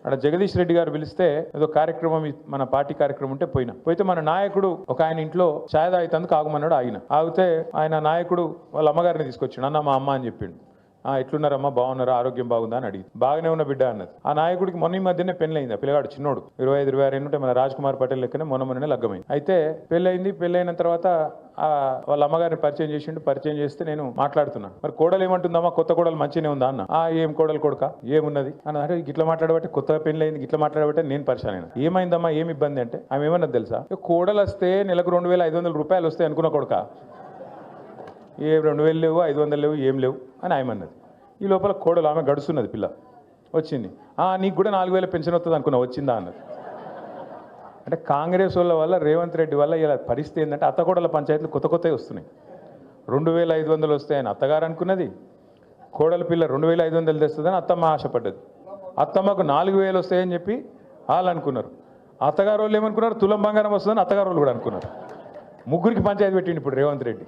అక్కడ జగదీష్ రెడ్డి గారు పిలిస్తే ఏదో కార్యక్రమం మన పార్టీ కార్యక్రమం ఉంటే పోయితే మన నాయకుడు ఒక ఆయన ఇంట్లో ఛాయ్ తాగుతందుకు ఆగమన్నాడు. ఆగితే ఆయన నాయకుడు వాళ్ళ అమ్మగారిని తీసుకొచ్చిండు. అన్న మా అమ్మ అని చెప్పిండు. ఎట్లున్నారమ్మా, బాగున్నారా, ఆరోగ్యం బాగుందా అని అడిగి. బాగానే ఉన్న బిడ్డ అన్నది. ఆ నాయకుడికి మొన్న ఈ మధ్యనే పెళ్ళైంది. ఆ పిల్లగాడు చిన్నోడు 25-26 ఉంటే మన రాజ్ కుమార్ పటేల్ లెక్కనే మొన్ననే లగ్గమైంది. అయితే పెళ్ళైన తర్వాత వాళ్ళ అమ్మగారిని పరిచయం చేసిండు. పరిచయం చేస్తే నేను మాట్లాడుతున్నా, మరి కోడలు ఏమంటుందమ్మా, కొత్త కోడలు మంచిగానే ఉందా అన్న. ఏం కోడలు కొడుక ఏమున్నది అన్న. అంటే గిట్లా మాట్లాడబట్టే, కొత్తగా పెళ్ళైంది గిట్లా మాట్లాడబట్టే నేను పరిచయం అయినా. ఏమైందమ్మా, ఏమి ఇబ్బంది అంటే ఆమె ఏమన్నది తెలుసా, కోడలు వస్తే నెలకు 2,500 రూపాయలు వస్తాయి అనుకున్న కొడుక, ఏ 2,000 లేవు, 500 లేవు, ఏం లేవు అని ఆయమన్నది. ఈ లోపల కోడలు ఆమె గడుస్తున్నది, పిల్ల వచ్చింది. నీకు కూడా 4,000 పెన్షన్ వస్తుంది అనుకున్నా, వచ్చిందా అన్నది. అంటే కాంగ్రెస్ వాళ్ళ వల్ల, రేవంత్ రెడ్డి వల్ల ఇలా పరిస్థితి ఏంటంటే అత్తకోడల పంచాయతీలు కొత్తవి వస్తున్నాయి. 2,500 వస్తాయని అత్తగారు అనుకున్నది, కోడల పిల్ల 2,500 తెస్తుందని అత్తమ్మ ఆశపడ్డది. అత్తమ్మకు 4,000 వస్తాయని చెప్పి వాళ్ళు అనుకున్నారు. అత్తగారు వాళ్ళు ఏమనుకున్నారు, తులం బంగారం వస్తుందని అత్తగారు వాళ్ళు కూడా అనుకున్నారు. ముగ్గురికి పంచాయతీ పెట్టిండు ఇప్పుడు రేవంత్ రెడ్డి.